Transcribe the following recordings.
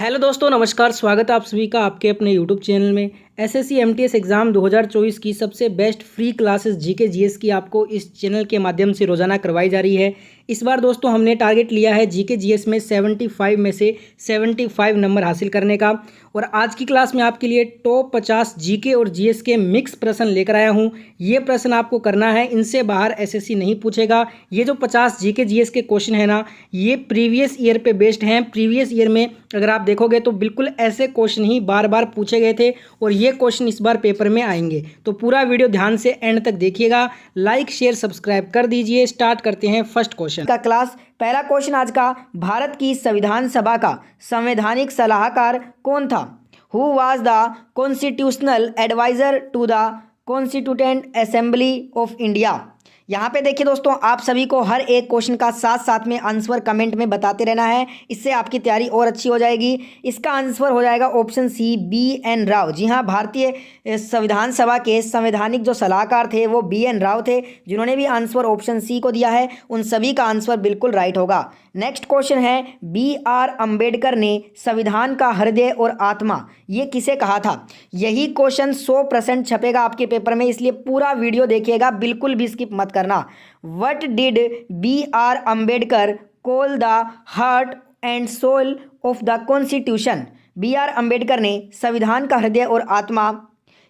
Hello दोस्तों, नमस्कार। स्वागत है आप सभी का आपके अपने यूट्यूब चैनल में। एसएससी एमटीएस एग्ज़ाम 2024 की सबसे best free classes GK GS की आपको इस चैनल के माध्यम से रोज़ाना करवाई जा रही है। इस बार दोस्तों हमने टारगेट लिया है जीके जीएस में 75 में से 75 नंबर हासिल करने का। और आज की क्लास में आपके लिए टॉप 50 जीके और जीएस के मिक्स प्रश्न लेकर आया हूँ। ये प्रश्न आपको करना है, इनसे बाहर एसएससी नहीं पूछेगा। ये जो 50 जीके जीएस के क्वेश्चन है ना, ये प्रीवियस ईयर पे बेस्ड हैं। प्रीवियस ईयर में अगर आप देखोगे तो बिल्कुल ऐसे क्वेश्चन ही बार बार पूछे गए थे और ये क्वेश्चन इस बार पेपर में आएंगे। तो पूरा वीडियो ध्यान से एंड तक देखिएगा। लाइक शेयर सब्सक्राइब कर दीजिए। स्टार्ट करते हैं फर्स्ट क्वेश्चन का क्लास। पहला क्वेश्चन आज का, भारत की संविधान सभा का संवैधानिक सलाहकार कौन था? Who was the constitutional adviser to the constituent assembly of India? यहाँ पे देखिए दोस्तों, आप सभी को हर एक क्वेश्चन का साथ साथ में आंसर कमेंट में बताते रहना है, इससे आपकी तैयारी और अच्छी हो जाएगी। इसका आंसर हो जाएगा option C, B N Rao. जी हाँ, भारतीय संविधान सभा के संवैधानिक जो सलाहकार थे वो बी एन राव थे। जिन्होंने भी आंसर ऑप्शन सी को दिया है उन सभी का आंसर बिल्कुल राइट होगा। नेक्स्ट क्वेश्चन है, बी आर अम्बेडकर ने संविधान का हृदय और आत्मा ये किसे कहा था? यही क्वेश्चन 100% छपेगा आपके पेपर में, इसलिए पूरा वीडियो देखिएगा, बिल्कुल भी स्किप मत करना। What did B R Ambedkar call the heart and soul of the constitution? B R Ambedkar ने संविधान का हृदय और आत्मा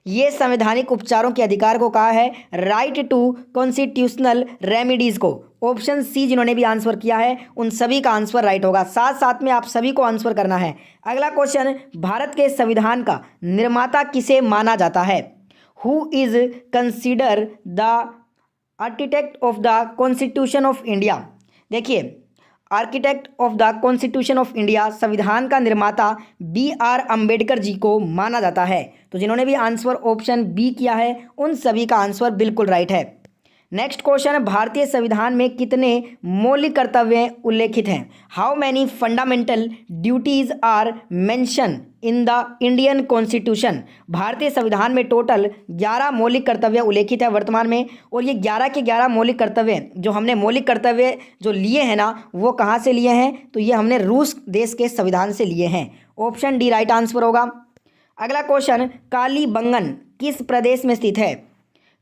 ये संवैधानिक उपचारों के अधिकार को कहा है राइट टू कॉन्स्टिट्यूशनल रेमेडीज को। ऑप्शन सी जिन्होंने भी आंसर किया है उन सभी का आंसर राइट होगा। साथ साथ में आप सभी को आंसर करना है। अगला क्वेश्चन, भारत के संविधान का निर्माता किसे माना जाता है? Who is consider the architect of the constitution of India? देखिए, architect of the constitution of India, संविधान का निर्माता बी आर अम्बेडकर जी को माना जाता है। तो जिन्होंने भी आंसर ऑप्शन बी किया है उन सभी का आंसर बिल्कुल राइट है। नेक्स्ट क्वेश्चन, भारतीय संविधान में कितने मौलिक कर्तव्य उल्लेखित हैं? How many fundamental duties are mention in the Indian constitution? भारतीय संविधान में टोटल 11 मौलिक कर्तव्य उल्लेखित है वर्तमान में। और ये 11 के 11 मौलिक कर्तव्य जो हमने मौलिक कर्तव्य जो लिए हैं ना, वो कहाँ से लिए हैं? तो ये हमने रूस देश के संविधान से लिए हैं। ऑप्शन डी राइट आंसर होगा। अगला क्वेश्चन, कालीबंगन किस प्रदेश में स्थित है?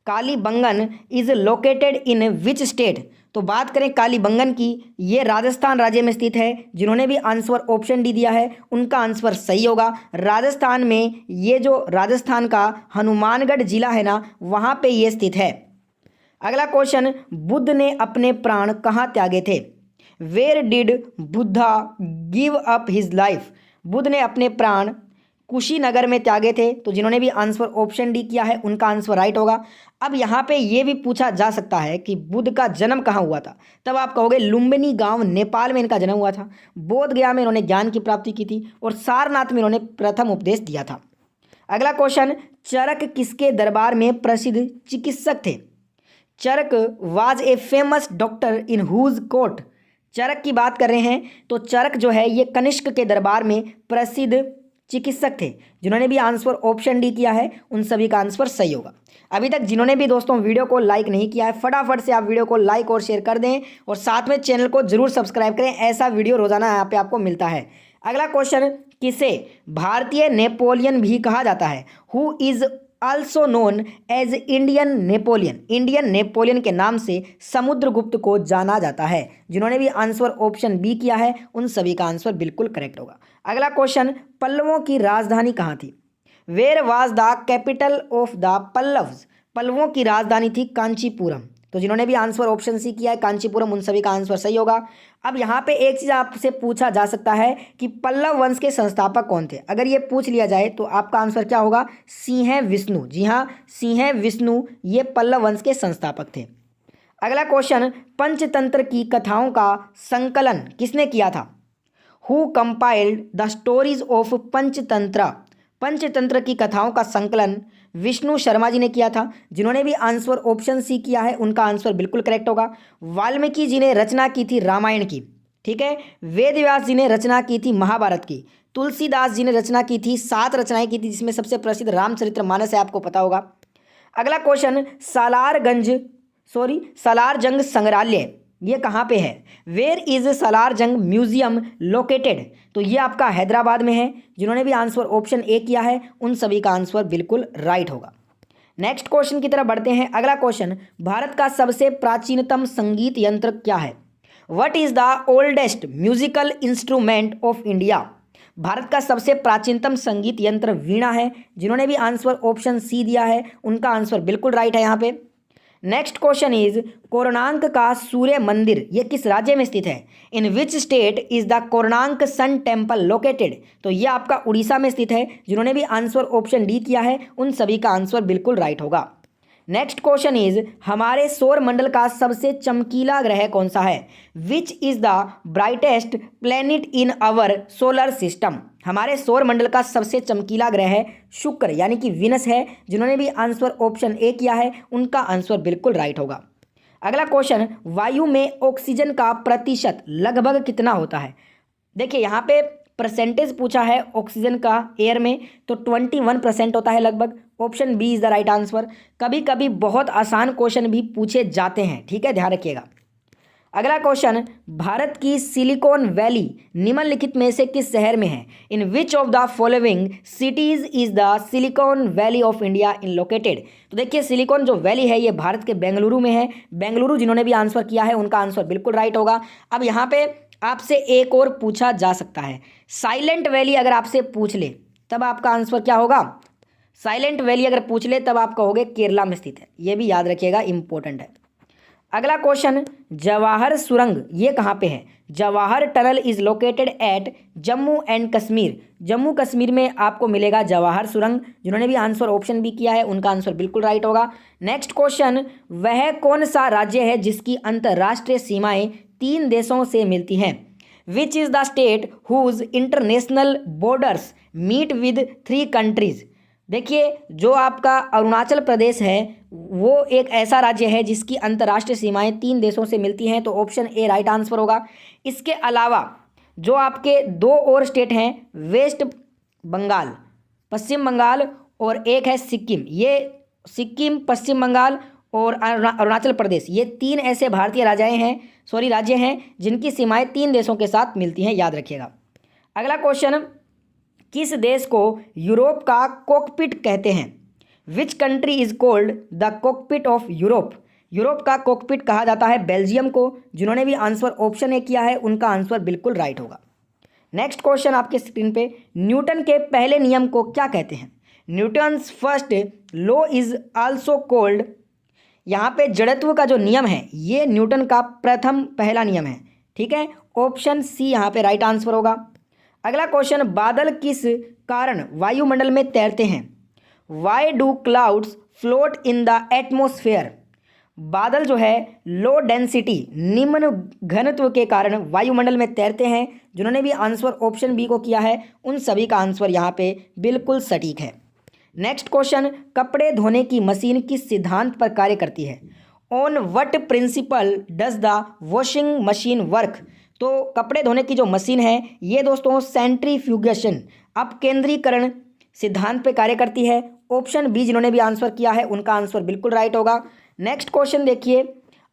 Kalibangan is located in which state? तो बात करें कालीबंगन की, ये राजस्थान राज्य में स्थित है। जिन्होंने भी आंसर ऑप्शन डी दिया है उनका आंसर सही होगा। राजस्थान में ये जो राजस्थान का हनुमानगढ़ जिला है ना, वहाँ पे ये स्थित है। अगला क्वेश्चन, बुद्ध ने अपने प्राण कहाँ त्यागे थे? Where did Buddha give up his life? Buddha ने अपने प्राण कुशीनगर में त्यागे थे। तो जिन्होंने भी आंसर ऑप्शन डी किया है उनका आंसर राइट होगा। अब यहाँ पे ये भी पूछा जा सकता है कि बुद्ध का जन्म कहाँ हुआ था? तब आप कहोगे लुम्बिनी गांव नेपाल में इनका जन्म हुआ था। बोध गया में इन्होंने ज्ञान की प्राप्ति की थी और सारनाथ में इन्होंने प्रथम उपदेश दिया था। अगला क्वेश्चन, चरक किसके दरबार में प्रसिद्ध चिकित्सक थे? Charak was a famous doctor in whose court? Charak की बात कर रहे हैं तो चरक जो है ये कनिष्क के दरबार में प्रसिद्ध चिकित्सक थे। जिन्होंने भी आंसर ऑप्शन डी किया है उन सभी का आंसर सही होगा। अभी तक जिन्होंने भी दोस्तों वीडियो को लाइक नहीं किया है, फटाफट से आप वीडियो को लाइक और शेयर कर दें और साथ में चैनल को जरूर सब्सक्राइब करें। ऐसा वीडियो रोजाना यहाँ पे आपको मिलता है। अगला क्वेश्चन, किसे भारतीय नेपोलियन भी कहा जाता है? Who is also known as Indian Napoleon? Indian Napoleon के नाम से समुद्रगुप्त को जाना जाता है। जिन्होंने भी आंसर ऑप्शन बी किया है उन सभी का आंसर बिल्कुल करेक्ट होगा। अगला क्वेश्चन, पल्लवों की राजधानी कहाँ थी? Where was the capital of the Pallavs? पल्लवों की राजधानी थी कांचीपुरम। तो जिन्होंने भी आंसर ऑप्शन सी किया है कांचीपुरम उन सभी का आंसर सही होगा। अब यहाँ पे एक चीज़ आपसे पूछा जा सकता है कि पल्लव वंश के संस्थापक कौन थे? अगर ये पूछ लिया जाए तो आपका आंसर क्या होगा? सिंह विष्णु। जी हाँ, सिंह विष्णु ये पल्लव वंश के संस्थापक थे। अगला क्वेश्चन, पंचतंत्र की कथाओं का संकलन किसने किया था? Who compiled the stories of Panchatantra? Panchatantra की कथाओं का संकलन विष्णु शर्मा जी ने किया था। जिन्होंने भी आंसर ऑप्शन सी किया है उनका आंसर बिल्कुल करेक्ट होगा। वाल्मीकि जी ने रचना की थी रामायण की, ठीक है। वेद व्यास जी ने रचना की थी महाभारत की। तुलसीदास जी ने रचना की थी, 7 रचनाएं की थी, जिसमें सबसे प्रसिद्ध रामचरितमानस है, आपको पता होगा। अगला क्वेश्चन, सालारजंग संग्रहालय ये कहाँ पे है? वेयर इज सालार जंग म्यूजियम लोकेटेड? तो ये आपका हैदराबाद में है। जिन्होंने भी आंसर ऑप्शन ए किया है उन सभी का आंसर बिल्कुल राइट होगा। नेक्स्ट क्वेश्चन की तरफ बढ़ते हैं। अगला क्वेश्चन, भारत का सबसे प्राचीनतम संगीत यंत्र क्या है? What is the oldest musical instrument of India? Bharat का सबसे प्राचीनतम संगीत यंत्र वीणा है। जिन्होंने भी आंसर ऑप्शन सी दिया है उनका आंसर बिल्कुल राइट है यहाँ पे। नेक्स्ट क्वेश्चन इज, कोणार्क का सूर्य मंदिर ये किस राज्य में स्थित है? In which state is the Konark sun temple located? तो ये आपका उड़ीसा में स्थित है। जिन्होंने भी आंसर ऑप्शन डी किया है उन सभी का आंसर बिल्कुल राइट होगा। नेक्स्ट क्वेश्चन इज, हमारे सौर मंडल का सबसे चमकीला ग्रह कौन सा है? Which is the brightest planet in our solar system? हमारे सौर मंडल का सबसे चमकीला ग्रह है शुक्र यानी कि विनस है। जिन्होंने भी आंसर ऑप्शन ए किया है उनका आंसर बिल्कुल राइट होगा। अगला क्वेश्चन, वायु में ऑक्सीजन का प्रतिशत लगभग कितना होता है? देखिए यहाँ पे परसेंटेज पूछा है ऑक्सीजन का एयर में, तो 21% होता है लगभग। Option B is the right answer. कभी कभी बहुत आसान क्वेश्चन भी पूछे जाते हैं, ठीक है, ध्यान रखिएगा। अगला क्वेश्चन, भारत की सिलिकॉन वैली निम्नलिखित में से किस शहर में है? In which of the following cities is the silicon valley of India in located? तो देखिए सिलिकॉन जो वैली है ये भारत के बेंगलुरु में है। बेंगलुरु जिन्होंने भी आंसर किया है उनका आंसर बिल्कुल राइट होगा। अब यहाँ पे आपसे एक और पूछा जा सकता है, साइलेंट वैली अगर आपसे पूछ ले तब आपका आंसर क्या होगा? साइलेंट वैली अगर पूछ ले तब आप कहोगे केरला में स्थित है। ये भी याद रखिएगा, इंपॉर्टेंट है। अगला क्वेश्चन, जवाहर सुरंग ये कहाँ पे है? Jawahar tunnel is located at Jammu and Kashmir. Jammu Kashmir में आपको मिलेगा जवाहर सुरंग। जिन्होंने भी आंसर ऑप्शन बी किया है उनका आंसर बिल्कुल राइट होगा। नेक्स्ट क्वेश्चन, वह कौन सा राज्य है जिसकी अंतर्राष्ट्रीय सीमाएं 3 देशों से मिलती हैं? Which is the state whose international borders meet with 3 countries? देखिए जो आपका अरुणाचल प्रदेश है वो एक ऐसा राज्य है जिसकी अंतर्राष्ट्रीय सीमाएं 3 देशों से मिलती हैं, तो ऑप्शन ए राइट आंसर होगा। इसके अलावा जो आपके 2 और स्टेट हैं, वेस्ट बंगाल, पश्चिम बंगाल और एक है सिक्किम। ये सिक्किम, पश्चिम बंगाल और अरुणाचल प्रदेश, ये 3 ऐसे भारतीय राज्य हैं जिनकी सीमाएं 3 देशों के साथ मिलती हैं, याद रखिएगा। अगला क्वेश्चन, किस देश को यूरोप का कॉकपिट कहते हैं? Which country is called the cockpit of Europe? Europe का कॉकपिट कहा जाता है बेल्जियम को। जिन्होंने भी आंसर ऑप्शन ए किया है उनका आंसर बिल्कुल राइट होगा। नेक्स्ट क्वेश्चन आपके स्क्रीन पे, न्यूटन के पहले नियम को क्या कहते हैं? Newton's first law is also called, यहाँ पे जड़त्व का जो नियम है ये न्यूटन का पहला नियम है, ठीक है। ऑप्शन सी यहाँ पे राइट आंसर होगा। अगला क्वेश्चन, बादल किस कारण वायुमंडल में तैरते हैं? Why do clouds float in the atmosphere? बादल जो है लो डेंसिटी निम्न घनत्व के कारण वायुमंडल में तैरते हैं। जिन्होंने भी आंसर ऑप्शन बी को किया है उन सभी का आंसर यहाँ पे बिल्कुल सटीक है। नेक्स्ट क्वेश्चन, कपड़े धोने की मशीन किस सिद्धांत पर कार्य करती है? On what principle does the washing machine work? तो कपड़े धोने की जो मशीन है ये दोस्तों सेंट्रीफ्यूगेशन अपकेंद्रीकरण सिद्धांत पे कार्य करती है। ऑप्शन बी जिन्होंने भी आंसर किया है उनका आंसर बिल्कुल राइट होगा। नेक्स्ट क्वेश्चन देखिए,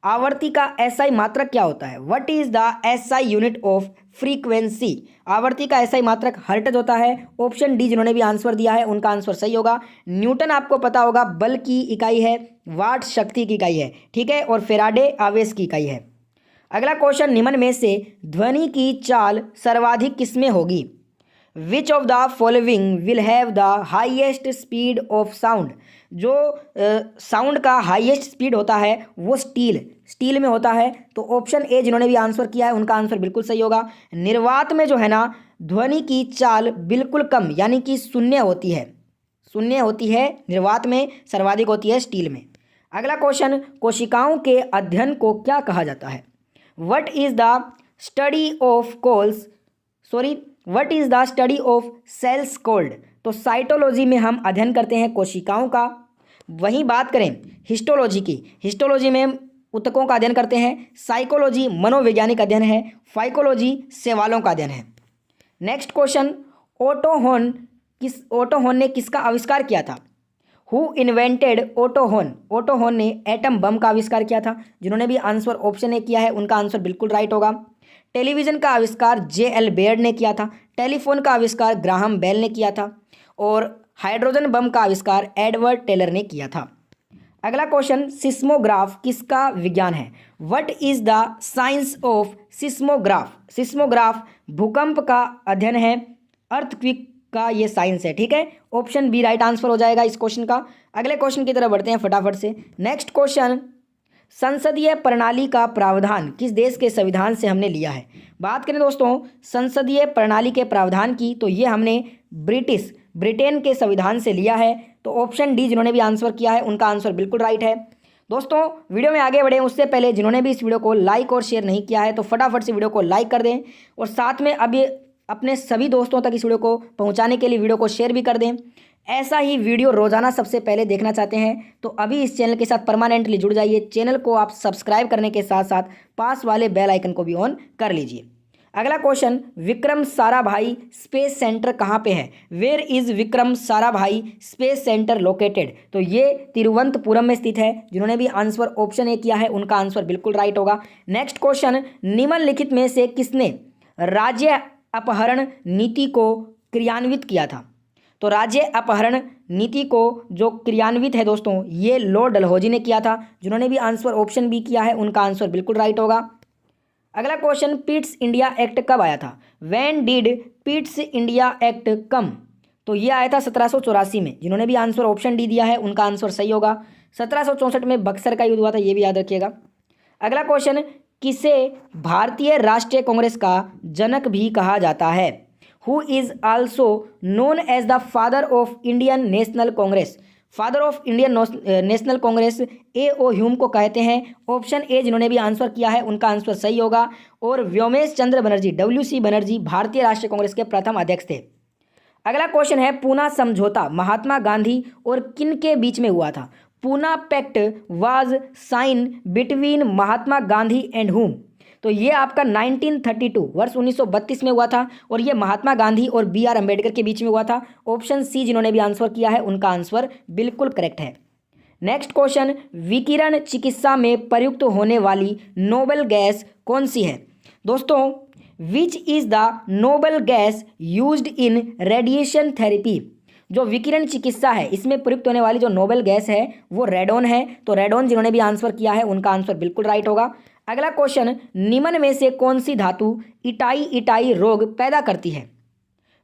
आवर्ती का एसआई मात्रक क्या होता है? What is the SI unit of frequency? आवर्ती का एसआई मात्रक हर्ट्ज होता है। ऑप्शन डी जिन्होंने भी आंसर दिया है उनका आंसर सही होगा। न्यूटन आपको पता होगा बल की इकाई है, वाट शक्ति की इकाई है, ठीक है, और फेराडे आवेश की इकाई है। अगला क्वेश्चन, निम्न में से ध्वनि की चाल सर्वाधिक किसमें होगी? विच of the following will have the highest speed of sound? जो साउंड का हाईएस्ट स्पीड होता है वो स्टील में होता है। तो ऑप्शन ए जिन्होंने भी आंसर किया है उनका आंसर बिल्कुल सही होगा। निर्वात में जो है ना ध्वनि की चाल बिल्कुल कम यानी कि शून्य होती है निर्वात में, सर्वाधिक होती है स्टील में। अगला क्वेश्चन, कोशिकाओं के अध्ययन को क्या कहा जाता है? What is the study of cells called? तो साइटोलॉजी में हम अध्ययन करते हैं कोशिकाओं का। वहीं बात करें हिस्टोलॉजी की, हिस्टोलॉजी में ऊतकों का अध्ययन करते हैं। साइकोलॉजी मनोवैज्ञानिक अध्ययन है। फाइकोलॉजी सवालों का अध्ययन है। नेक्स्ट क्वेश्चन, ओटो हॉर्न ने किसका आविष्कार किया था? हु इन्वेंटेड ऑटोहोन, ऑटोहोन ने एटम बम का आविष्कार किया था। जिन्होंने भी आंसर ऑप्शन ए किया है उनका आंसर बिल्कुल राइट होगा। टेलीविजन का आविष्कार जे.एल. बेयर ने किया था। टेलीफोन का आविष्कार ग्राहम बेल ने किया था। और हाइड्रोजन बम का आविष्कार एडवर्ड टेलर ने किया था। अगला क्वेश्चन, सिस्मोग्राफ किसका विज्ञान है? What is the science of seismograph? Seismograph भूकंप का अध्ययन है, अर्थक्वेक का ये साइंस है। ठीक है, ऑप्शन बी राइट आंसर हो जाएगा इस क्वेश्चन का। अगले क्वेश्चन की तरफ बढ़ते हैं फटाफट से। नेक्स्ट क्वेश्चन, संसदीय प्रणाली का प्रावधान किस देश के संविधान से हमने लिया है? बात करें दोस्तों संसदीय प्रणाली के प्रावधान की, तो ये हमने ब्रिटेन के संविधान से लिया है। तो ऑप्शन डी जिन्होंने भी आंसर किया है उनका आंसर बिल्कुल राइट है। दोस्तों वीडियो में आगे बढ़ें उससे पहले जिन्होंने भी इस वीडियो को लाइक और शेयर नहीं किया है तो फटाफट से वीडियो को लाइक कर दें और साथ में अभी अपने सभी दोस्तों तक इस वीडियो को पहुंचाने के लिए वीडियो को शेयर भी कर दें। ऐसा ही वीडियो रोजाना सबसे पहले देखना चाहते हैं तो अभी इस चैनल के साथ परमानेंटली जुड़ जाइए। चैनल को आप सब्सक्राइब करने के साथ साथ पास वाले बेल आइकन को भी ऑन कर लीजिए। अगला question, Vikram Sarabhai space centre कहाँ पे है? Where is Vikram Sarabhai space centre located? तो ये तिरुवनंतपुरम में स्थित है। जिन्होंने भी आंसर ऑप्शन ए किया है उनका आंसर बिल्कुल राइट होगा। नेक्स्ट क्वेश्चन, निम्नलिखित में से किसने राज्य अपहरण नीति को क्रियान्वित किया था? तो राज्य अपहरण नीति को जो क्रियान्वित है दोस्तों ये लॉर्ड डलहौजी ने किया था। जिन्होंने भी आंसर ऑप्शन बी किया है उनका आंसर बिल्कुल राइट होगा। अगला क्वेश्चन, पिट्स इंडिया एक्ट कब आया था? When did Pitt's India act come? तो ये आया था 1784 में। जिन्होंने भी आंसर ऑप्शन डी दिया है उनका आंसर सही होगा। 1764 में बक्सर का युद्ध हुआ था, ये भी याद रखिएगा। अगला क्वेश्चन, किसे भारतीय राष्ट्रीय कांग्रेस का जनक भी कहा जाता है? Who is also known as the father of Indian National Congress? Father of Indian National Congress A O. Hume को कहते हैं। ऑप्शन ए जिन्होंने भी आंसर किया है उनका आंसर सही होगा। और व्योमेश चंद्र बनर्जी W.C. बनर्जी भारतीय राष्ट्रीय कांग्रेस के प्रथम अध्यक्ष थे। अगला क्वेश्चन है, पूना समझौता महात्मा गांधी और किन के बीच में हुआ था? Poona pact was signed between Mahatma Gandhi and whom? तो ये आपका 1932 वर्ष 1932 में हुआ था और ये महात्मा गांधी और B.R. अम्बेडकर के बीच में हुआ था। ऑप्शन सी जिन्होंने भी आंसर किया है उनका आंसर बिल्कुल करेक्ट है। नेक्स्ट क्वेश्चन, विकिरण चिकित्सा में प्रयुक्त होने वाली नोबल गैस कौन सी है? दोस्तों विच is the noble gas used in radiation therapy? जो विकिरण चिकित्सा है इसमें प्रयुक्त होने वाली जो नोबल गैस है वो रेडोन है। तो रेडोन जिन्होंने भी आंसर किया है उनका आंसर बिल्कुल राइट होगा। अगला क्वेश्चन, निम्न में से कौन सी धातु इटाई रोग पैदा करती है?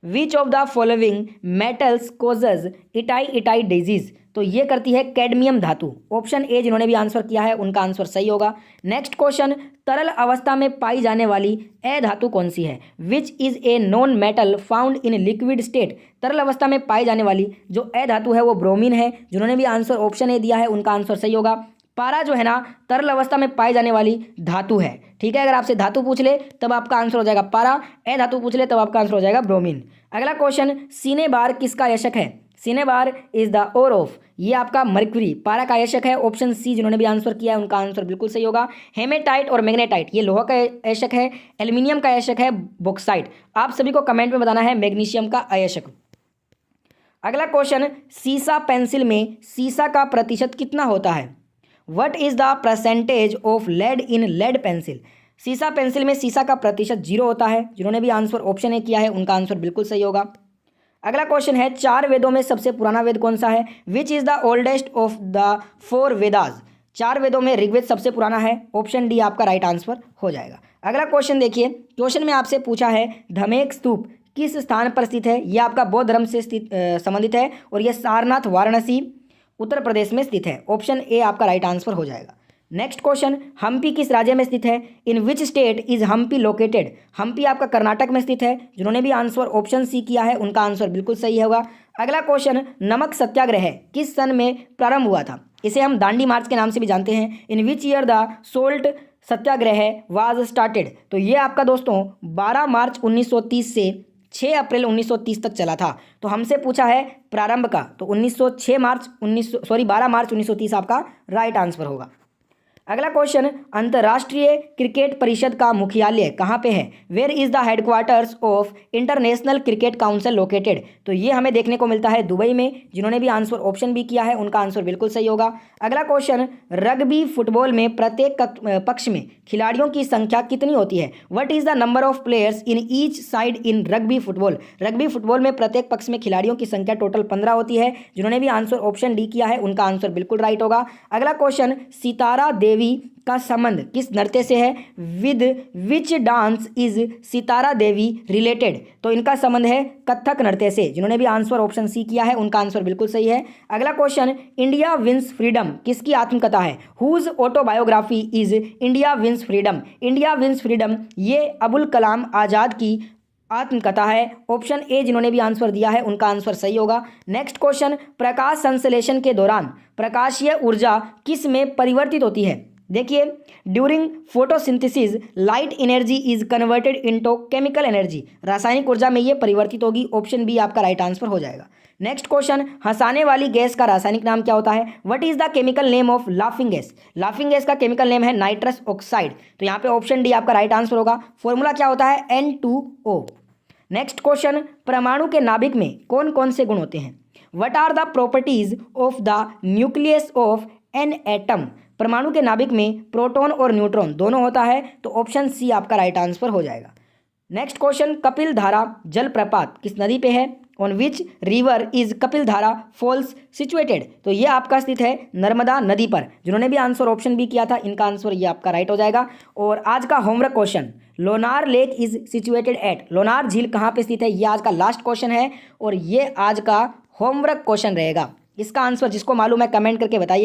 विच of the following metals causes itai disease? तो ये करती है कैडमियम धातु। ऑप्शन ए जिन्होंने भी आंसर किया है उनका आंसर सही होगा। नेक्स्ट क्वेश्चन, तरल अवस्था में पाई जाने वाली ए धातु कौन सी है? Which is a non metal found in liquid state? तरल अवस्था में पाई जाने वाली जो ए धातु है वो ब्रोमीन है। जिन्होंने भी आंसर ऑप्शन ए दिया है उनका आंसर सही होगा। पारा जो है ना तरल अवस्था में पाई जाने वाली धातु है। ठीक है, अगर आपसे धातु पूछ ले तब आपका आंसर हो जाएगा पारा, ए धातु पूछ ले तब आपका आंसर हो जाएगा ब्रोमीन। अगला क्वेश्चन, सिनेबार किसका यशक है? Cinnabar is the ore of, ये आपका मर्क्यूरी पारा का यशक है। ऑप्शन सी जिन्होंने भी आंसर किया है उनका आंसर बिल्कुल सही होगा। हेमेटाइट और मैग्नेटाइट ये लोहा का यशक है। एल्यूमिनियम का यशक है बॉक्साइट। आप सभी को कमेंट में बताना है मैग्नीशियम का अयशक। अगला क्वेश्चन, सीसा पेंसिल में सीसा का प्रतिशत कितना होता है? What is the percentage of lead in lead pencil? सीसा पेंसिल में सीसा का प्रतिशत 0 होता है। जिन्होंने भी आंसर ऑप्शन ए किया है उनका आंसर बिल्कुल सही होगा। अगला क्वेश्चन है, 4 वेदों में सबसे पुराना वेद कौन सा है? Which is the oldest of the 4 Vedas? 4 वेदों में ऋग्वेद सबसे पुराना है। ऑप्शन डी आपका राइट आंसर हो जाएगा। अगला क्वेश्चन देखिए, क्वेश्चन में आपसे पूछा है धमेक स्तूप किस स्थान पर स्थित है? यह आपका बौद्ध धर्म से संबंधित है और यह सारनाथ वाराणसी उत्तर प्रदेश में स्थित है। ऑप्शन ए आपका राइट आंसर हो जाएगा। नेक्स्ट क्वेश्चन, हम्पी किस राज्य में स्थित है? In which state is Hampi located? Hampi आपका कर्नाटक में स्थित है। जिन्होंने भी आंसर ऑप्शन सी किया है उनका आंसर बिल्कुल सही होगा। अगला क्वेश्चन, नमक सत्याग्रह किस सन में प्रारंभ हुआ था? इसे हम दांडी मार्च के नाम से भी जानते हैं। In which year the salt satyagraha was started? तो ये आपका दोस्तों 12 मार्च 1930 से 6 अप्रैल 1930 तक चला था। तो हमसे पूछा है प्रारंभ का, तो 12 मार्च 1930 आपका राइट आंसर होगा। अगला क्वेश्चन, अंतर्राष्ट्रीय क्रिकेट परिषद का मुख्यालय कहाँ पे है? Where is the headquarters of International Cricket Council located? तो ये हमें देखने को मिलता है दुबई में। जिन्होंने भी आंसर ऑप्शन भी किया है उनका आंसर बिल्कुल सही होगा। अगला क्वेश्चन, रग्बी फुटबॉल में प्रत्येक पक्ष में खिलाड़ियों की संख्या कितनी होती है? What is the number of players in each side in rugby football? Rugby football में प्रत्येक पक्ष में खिलाड़ियों की संख्या टोटल 15 होती है। जिन्होंने भी आंसर ऑप्शन डी किया है उनका आंसर बिल्कुल राइट होगा। अगला क्वेश्चन, सितारा देवी का संबंध किस नृत्य से है? With which dance is Sitara Devi related? तो इनका संबंध है कथक नृत्य से। जिन्होंने भी आंसर ऑप्शन सी किया है उनका आंसर बिल्कुल सही है। अगला क्वेश्चन, इंडिया विंस फ्रीडम किसकी आत्मकथा है? Whose autobiography is India wins freedom? India wins freedom ये अबुल कलाम आज़ाद की आत्मकथा है। ऑप्शन ए जिन्होंने भी आंसर दिया है उनका आंसर सही होगा। नेक्स्ट क्वेश्चन, प्रकाश संश्लेषण के दौरान प्रकाशीय ऊर्जा किस में परिवर्तित होती है? देखिए, during photosynthesis light energy is converted into chemical energy. रासायनिक ऊर्जा में ये परिवर्तित होगी। ऑप्शन बी आपका राइट आंसर हो जाएगा। नेक्स्ट क्वेश्चन, हंसाने वाली गैस का रासायनिक नाम क्या होता है? What is the chemical name of laughing gas? Laughing gas का केमिकल नेम है नाइट्रस ऑक्साइड। तो यहाँ पे ऑप्शन डी आपका राइट आंसर होगा। फॉर्मूला क्या होता है? N2O। नेक्स्ट क्वेश्चन, परमाणु के नाभिक में कौन कौन से गुण होते हैं? What are the properties of the nucleus of an atom? परमाणु के नाभिक में प्रोटॉन और न्यूट्रॉन दोनों होता है। तो ऑप्शन सी आपका राइट आंसर हो जाएगा। नेक्स्ट क्वेश्चन, कपिल धारा जलप्रपात किस नदी पे है? On which river is Kapil धारा फॉल्स सिचुएटेड? तो ये आपका स्थित है नर्मदा नदी पर। जिन्होंने भी आंसर ऑप्शन बी किया था इनका आंसर ये आपका राइट हो जाएगा। और आज का homework question, Lonar lake is situated at? Lonar झील कहाँ पे स्थित है? ये आज का लास्ट क्वेश्चन है और ये आज का होमवर्क क्वेश्चन रहेगा। इसका आंसर जिसको मालूम है कमेंट करके बताइए।